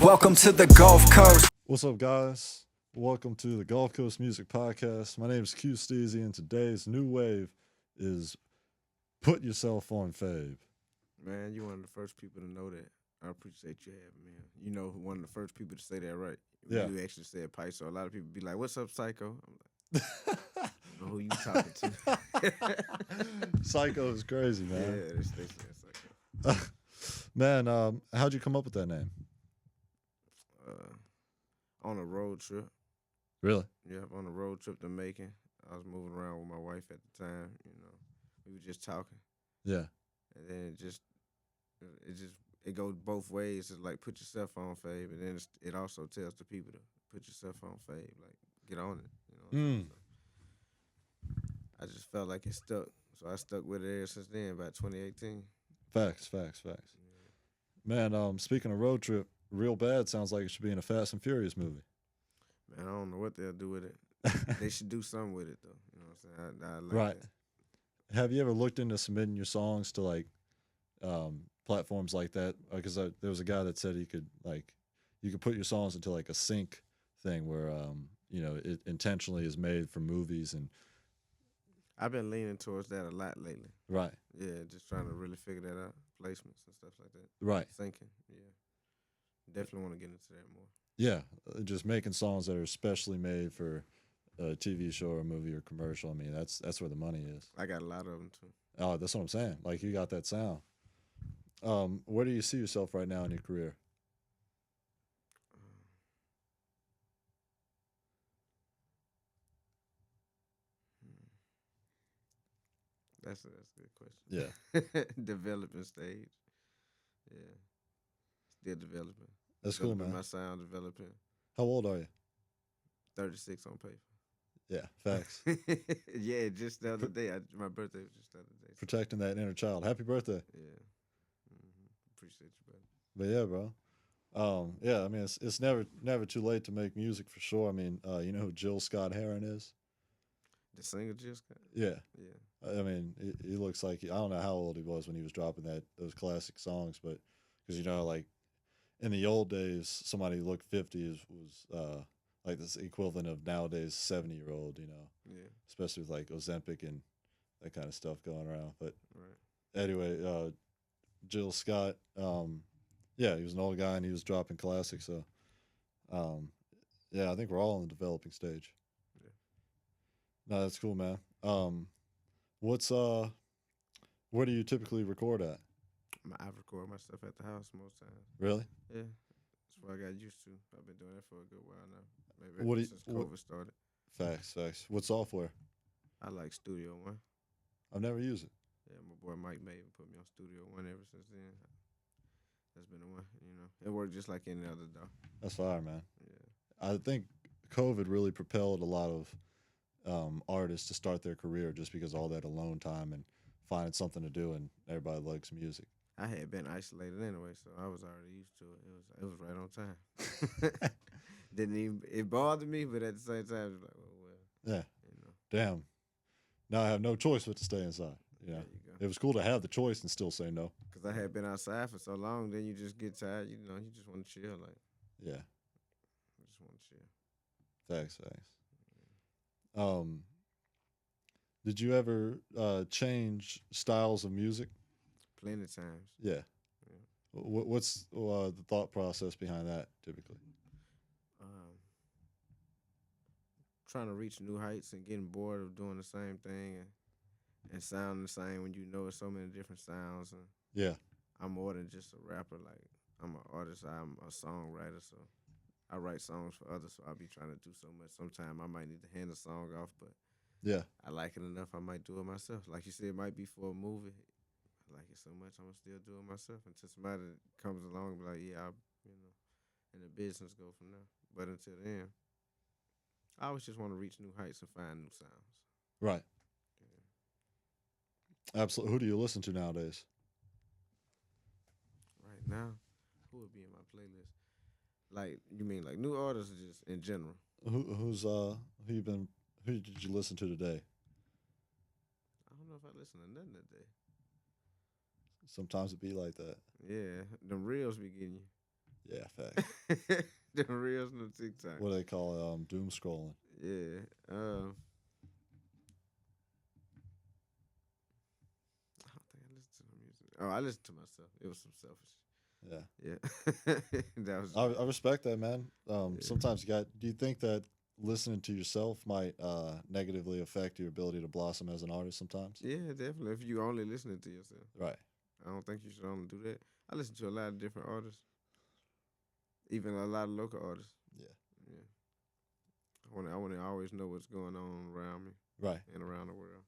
Welcome to the Gulf Coast. What's up, guys? Welcome to the Gulf Coast Music Podcast. My name is Q Steezy, and today's new wave is Put Yourself on Fabe. Man, you're one of the first people to know that. I appreciate you having me. You know, one of the first people to say that, right? Yeah. You actually said PYSO. A lot of people be like, "What's up, Psycho?" I'm like, I don't know who you talking to. Psycho is crazy, man. Yeah, they say Psycho. Man, how'd you come up with that name? On a road trip. Really? Yeah, on a road trip to Macon. I was moving around with my wife at the time. You know, we were just talking, Yeah. and then it goes both ways. It's like put yourself on Fabe, and then it also tells the people to put yourself on Fabe, like get on it. You know. So I just felt like it stuck, so I stuck with it ever since then. About 2018. Facts. Man, speaking of road trip, Real Bad sounds like it should be in a Fast and Furious movie. Man, I don't know what they'll do with it. They should do something with it though. You know what I'm saying? I like Right. that. Have you ever looked into submitting your songs to like platforms like that? Because there was a guy that said you could put your songs into like a sync thing where it intentionally is made for movies and I've been leaning towards that a lot lately. right. Yeah, just trying to really figure that out, placements and stuff like that. Right. Thinking, yeah, definitely want to get into that more. Yeah, just making songs that are specially made for a TV show or a movie or commercial. I mean, that's where the money is. I got a lot of them too. Oh, that's what I'm saying. Like you got that sound. Where do you see yourself right now in your career? That's a good question. Yeah. Developing stage. Yeah. Still developing. That's cool, man. My sound developing. How old are you? 36 on paper. Yeah, facts. Yeah, just the other day. My birthday was just the other day. Protecting that inner child. Happy birthday. Yeah. Appreciate you, brother. But yeah, bro. Yeah, I mean, it's never too late to make music for sure. I mean, you know who Jill Scott Heron is? The singer just got. Yeah. Yeah. I mean, he looks like I don't know how old he was when he was dropping those classic songs, but because like in the old days, somebody who looked 50 was like this equivalent of nowadays 70-year-old, Yeah. especially with like Ozempic and that kind of stuff going around. But Right. anyway, Jill Scott, yeah, he was an old guy and he was dropping classics. So, yeah, I think we're all in the developing stage. Yeah. No, that's cool, man. Where do you typically record at? I record my stuff at the house most times. Really? Yeah. That's what I got used to. I've been doing that for a good while now. Maybe since COVID started. Facts. What software? I like Studio One. I've never used it. Yeah, my boy Mike Maven put me on Studio One ever since then. That's been the one, It worked just like any other though. That's fire, man. Yeah. I think COVID really propelled a lot of artists to start their career just because of all that alone time and finding something to do, and everybody likes music. I had been isolated anyway, so I was already used to it. It was right on time. It bothered me, but at the same time, it was like, well, yeah. Damn. Now I have no choice but to stay inside. There you go. It was cool to have the choice and still say no. Because I had been outside for so long, then you just get tired. You just want to chill. Like, yeah, I just want to chill. Facts. Did you ever change styles of music? Plenty of times. Yeah. What's the thought process behind that typically? Trying to reach new heights and getting bored of doing the same thing and sounding the same when you know it's so many different sounds. And Yeah. I'm more than just a rapper. Like, I'm an artist. I'm a songwriter. So I write songs for others. So I'll be trying to do so much. Sometimes I might need to hand a song off, but yeah, I like it enough. I might do it myself. Like you said, it might be for a movie. I like it so much, I'm gonna still do it myself until somebody comes along and be like, yeah, and the business go from there. But until then, I always just want to reach new heights and find new sounds. right. Yeah. Absolutely. Who do you listen to nowadays? Right now, who would be in my playlist? Like, you mean like new artists or just in general? Who did you listen to today? I don't know if I listen to nothing today. Sometimes it be like that. Yeah, them reels be getting you. Yeah, fact. The reels on TikTok. What do they call it? Doom scrolling. Yeah. I don't think I listened to no music. Oh, I listened to myself. It was some selfish. Yeah. Yeah. That was. I respect that, man. Yeah. Sometimes you got. Do you think that listening to yourself might negatively affect your ability to blossom as an artist? Sometimes. Yeah, definitely. If you only listening to yourself, Right. I don't think you should only do that. I listen to a lot of different artists, even a lot of local artists. Yeah. Yeah. I want to always know what's going on around me Right. and around the world.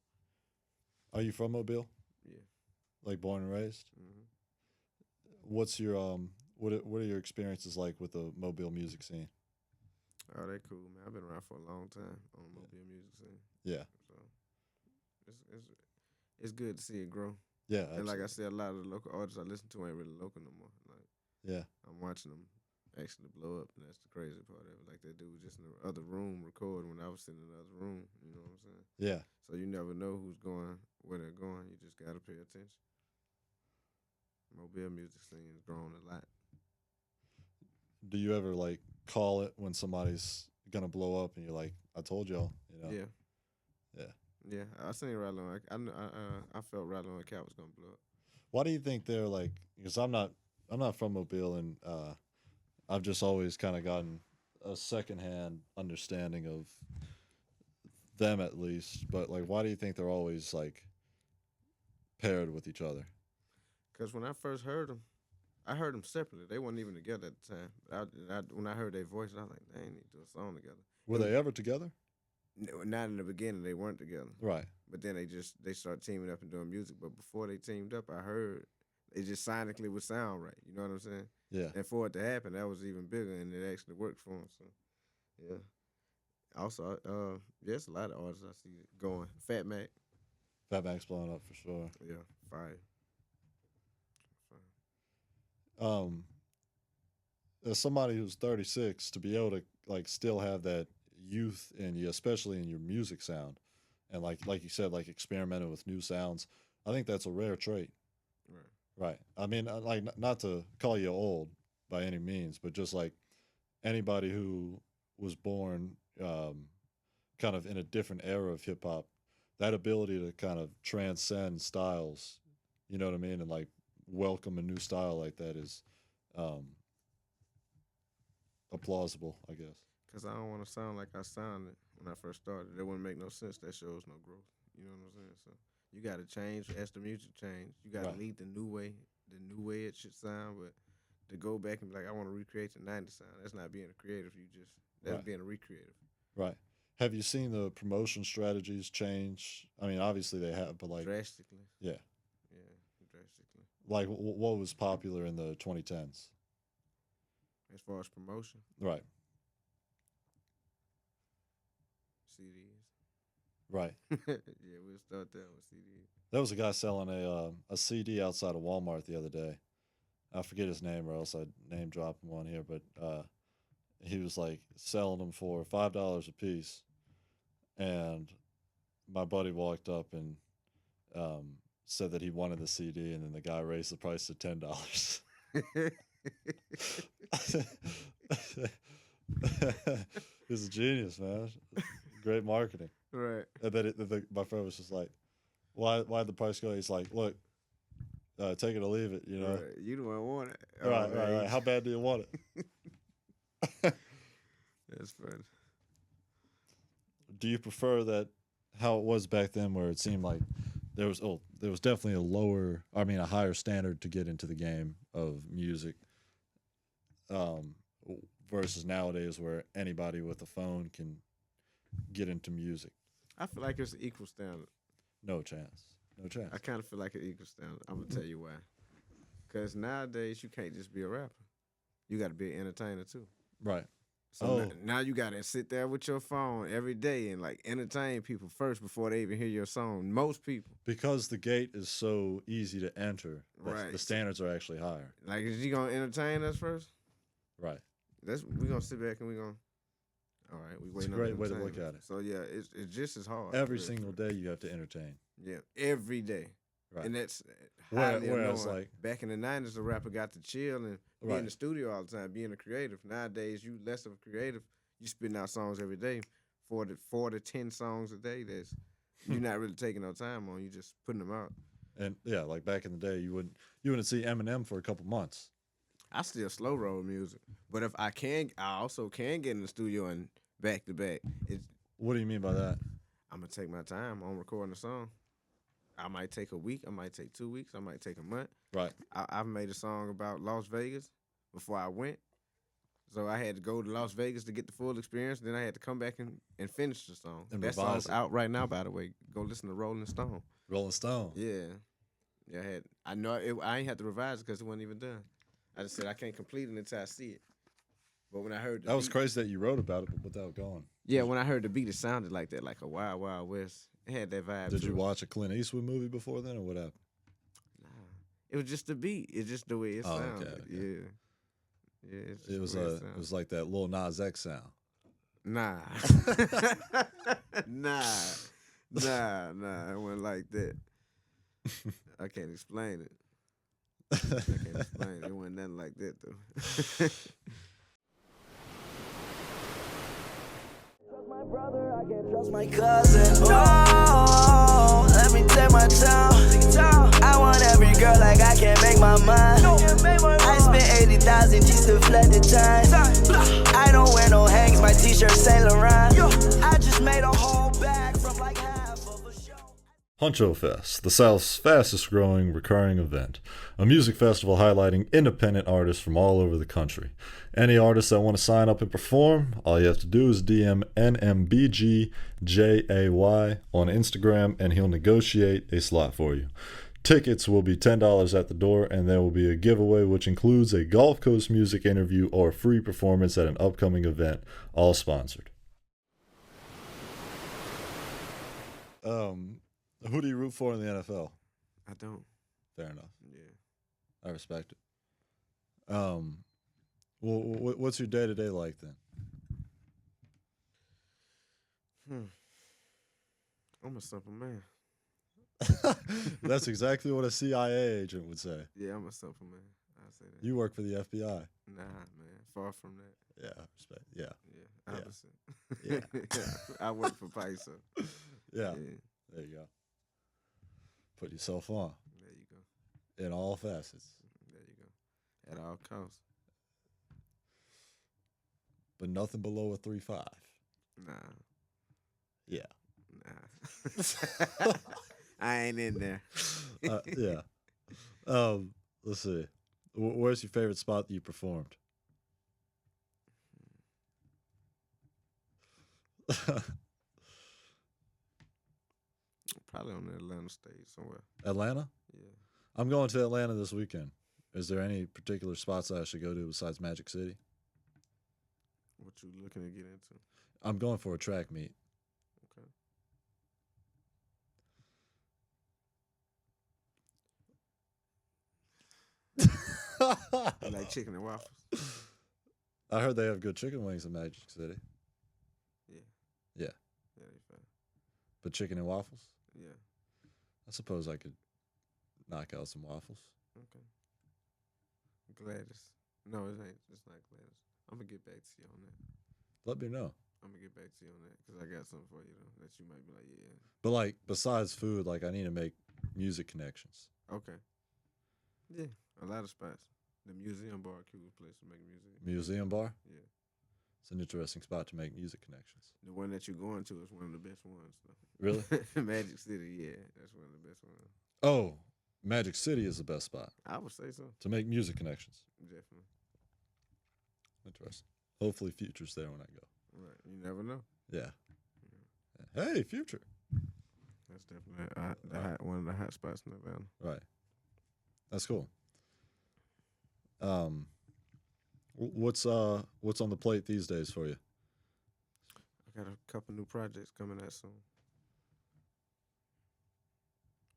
Are you from Mobile? Yeah. Like born and raised? Hmm. What's your what are your experiences like with the Mobile music scene? Oh, they cool, man. I've been around for a long time on the mobile music scene, Yeah. so it's good to see it grow. Yeah. And like I Absolutely. said, a lot of the local artists I listen to ain't really local no more. Like Yeah. I'm watching them actually blow up, and that's the crazy part of it. Like that dude was just in the other room recording when I was sitting in the other room. You know what I'm saying? Yeah. So you never know who's going, where they're going. You just gotta pay attention. Mobile music scene has grown a lot. Do you ever like call it when somebody's gonna blow up and you're like, I told y'all, you know? Yeah, Yeah. yeah. I seen right on. I felt right on the cat was gonna blow up. Why do you think they're like? Because I'm not from Mobile, and I've just always kind of gotten a secondhand understanding of them at least. But like, why do you think they're always like paired with each other? Cause when I first heard them, I heard them separately. They weren't even together at the time. When I heard their voices, I was like, they ain't need to do a song together. Were they ever together? No, not in the beginning. They weren't together. Right. But then they started teaming up and doing music. But before they teamed up, I heard it just sonically would sound right. You know what I'm saying? Yeah. And for it to happen, that was even bigger, and it actually worked for them. So, yeah. Also, there's a lot of artists I see going. Fat Mac, Fat Mac's blowing up for sure. yeah, fire. Um, as somebody who's 36, to be able to like still have that youth in you, especially in your music sound, and like you said, like experimenting with new sounds, I think that's a rare trait. Right. Right. I mean, like not to call you old by any means, but just like anybody who was born kind of in a different era of hip hop, that ability to kind of transcend styles, you know what I mean, and like welcome a new style like that is um, applausible, I guess. Because I don't want to sound like I sounded when I first started. That wouldn't make no sense. That shows no growth. You know what I'm saying? So you got to change as the music change. You got to Right. lead the new way it should sound. But to go back and be like, I want to recreate the 90s sound, that's not being a creative. That's Right. being a recreative. Right. Have you seen the promotion strategies change? I mean, obviously they have, but like, Drastically. yeah, Yeah, drastically. like what was popular in the 2010s? As far as promotion, Right. CDs. Right. Yeah, we'll start there with CDs. There was a guy selling a CD outside of Walmart the other day. I forget his name, or else I'd name drop him on here. But he was like selling them for $5 a piece, and my buddy walked up and said that he wanted the CD, and then the guy raised the price to $10. He's a genius, man. Great marketing. Right. And then my friend was just like, why'd the price go? He's like, look, take it or leave it, you know? Right. You the one want it. Right. How bad do you want it? That's funny. Do you prefer that how it was back then, where it seemed like there was definitely a higher standard to get into the game of music, versus nowadays where anybody with a phone can get into music? I feel like it's an equal standard. No chance. I kind of feel like an equal standard. I'm gonna tell you why. Because nowadays you can't just be a rapper. You got to be an entertainer too. Right. So now you got to sit there with your phone every day and like entertain people first before they even hear your song. Most people. Because the gate is so easy to enter, Right. the standards are actually higher. Like, is you gonna entertain us first? Right. We gonna sit back and we gonna. All right, we It's a waiting. great on way to look entertainment. at it. So yeah, it's just as hard. Every for real, single for real. day you have to entertain. Yeah, every day. Right. And that's highly Whereas, annoying. like, Back in the 90s, the rapper got to chill and be Right. in the studio all the time, being a creative. Nowadays, you less of a creative. You spitting out songs every day, 4 to 10 songs a day. That's you're not really taking no time on. You just putting them out. and yeah, like back in the day, you wouldn't see Eminem for a couple months. I still slow roll music, but if I can, I also can get in the studio and back to back. What do you mean by that? I'm gonna take my time on recording a song. I might take a week. I might take 2 weeks. I might take a month. Right. I've made a song about Las Vegas before I went. So I had to go to Las Vegas to get the full experience. Then I had to come back and finish the song. And that revise song's it. out right now, by the way. Go listen to Rolling Stone. Rolling Stone. Yeah. I know I ain't had to revise it because it wasn't even done. I just said I can't complete it until I see it. But when I heard That was crazy that you wrote about it, but without going. Yeah, when I heard the beat, it sounded like that, like a Wild Wild West. It had that vibe. Did to you it. watch a Clint Eastwood movie before then, or what happened? Nah, it was just the beat. It's just the way it sounded. Okay. Yeah, it's just It was the way it it sounded. was like that Lil Nas X sound. Nah, nah. It wasn't like that. I can't explain it. It wasn't nothing like that though. My brother, I can't trust my cousin. No, let me take my time. I want every girl like I can't make my mind. I spent 80,000 G's to flood the time. I don't wear no hangs, my t-shirt Saint Laurent. I just made a whole bag from like half of a show. Huncho Fest, the South's fastest growing recurring event, a music festival highlighting independent artists from all over the country. Any artists that want to sign up and perform, all you have to do is DM NMBGJAY on Instagram and he'll negotiate a slot for you. Tickets will be $10 at the door, and there will be a giveaway which includes a Gulf Coast music interview or a free performance at an upcoming event, all sponsored. Who do you root for in the NFL? I don't. Fair enough. Yeah. I respect it. Well, what's your day-to-day like then? I'm a simple man. That's exactly what a CIA agent would say. Yeah, I'm a simple man. I say that. You work for the FBI. Nah, man. Far from that. Yeah, respect. Yeah, Yeah. Opposite. Yeah. I work for PYSO. yeah. Yeah. There you go. Put yourself on There you go. in all facets, There you go. At all costs. but nothing below a 3.5. Nah. Yeah. Nah. I ain't in there. Yeah. Let's see. Where's your favorite spot that you performed? Probably on the Atlanta stage somewhere. Atlanta? Yeah. I'm going to Atlanta this weekend. Is there any particular spots I should go to besides Magic City? What you looking to get into? I'm going for a track meet. You like chicken and waffles? I heard they have good chicken wings in Magic City. Yeah. Yeah. Yeah, they fine. But chicken and waffles? Yeah. I suppose I could knock out some waffles. Okay. Gladys. No, it ain't. It's not Gladys. I'm gonna get back to you on that. Let me know. I'm gonna get back to you on that because I got something for you though that you might be like, yeah. But like, besides food, like I need to make music connections. Okay. Yeah, a lot of spots. The museum bar, cool place to make music. Museum bar? Yeah. It's an interesting spot to make music connections. The one that you're going to is one of the best ones. Though. Really? Magic City, yeah, that's one of the best ones. Oh, Magic City is the best spot I would say so. to make music connections. Definitely. Interesting. Hopefully Future's there when I go. Right. You never know. Yeah. Hey, Future. That's definitely one of the hot spots in Atlanta. Right. That's cool. What's on the plate these days for you? I got a couple new projects coming out soon.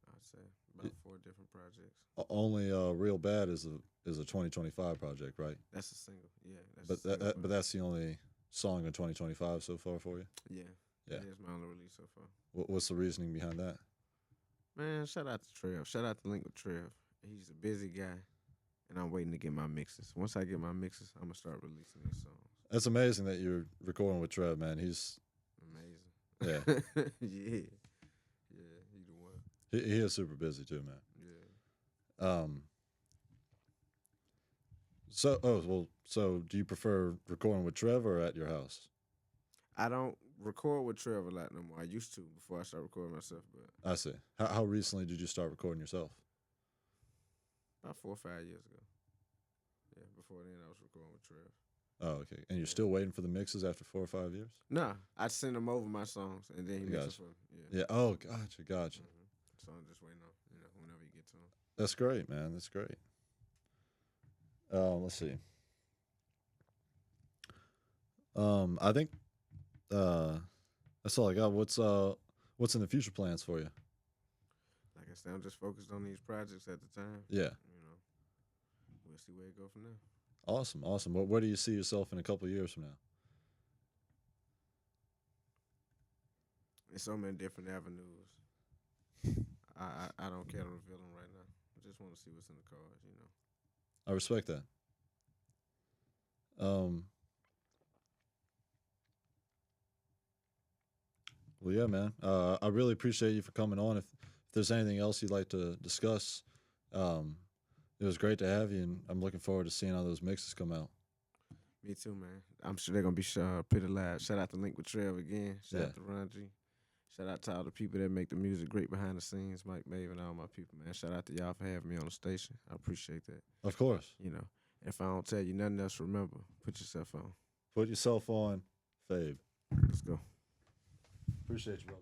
I'd say about 4 different projects. Only Real Bad is a 2025 project, right? That's a single, yeah. But that's the only song in 2025 so far for you? yeah. Yeah. That is my only release so far. What's the reasoning behind that? Man, shout out to Trev. Shout out to Link with Trev. He's a busy guy, and I'm waiting to get my mixes. Once I get my mixes, I'm gonna start releasing these songs. It's amazing that you're recording with Trev, man. He's Amazing. yeah, yeah, yeah. He the one. he is super busy too, man. Yeah. So do you prefer recording with Trev or at your house? I don't record with Trev a lot no more. I used to before I started recording myself, but I see. How recently did you start recording yourself? about 4 or 5 years ago. Yeah, before then I was recording with Trev. Oh, okay. And you're still waiting for the mixes after 4 or 5 years? Nah, I send him over my songs and then he mixes for me. Yeah. Yeah. Oh, gotcha. So I'm just waiting on, whenever he gets on. That's great, man. That's great. Let's see. I think that's all I got. What's in the future plans for you? Like I said, I'm just focused on these projects at the time. Yeah. We'll see where it go from there. Awesome. Where do you see yourself in a couple of years from now? There's so many different avenues. I don't care to reveal them right now. I just want to see what's in the cards, I respect that. Well, yeah, man. I really appreciate you for coming on. If there's anything else you'd like to discuss, it was great to have you, and I'm looking forward to seeing how those mixes come out. Me too, man. I'm sure they're gonna be pretty loud. Shout out to Link with Trev again. Shout out to Ron G. Shout out to all the people that make the music great behind the scenes, Mike Maven, and all my people, man. Shout out to y'all for having me on the station. I appreciate that. Of course. If I don't tell you nothing else, remember, put yourself on. Put yourself on, Fabe. Let's go. Appreciate you, brother.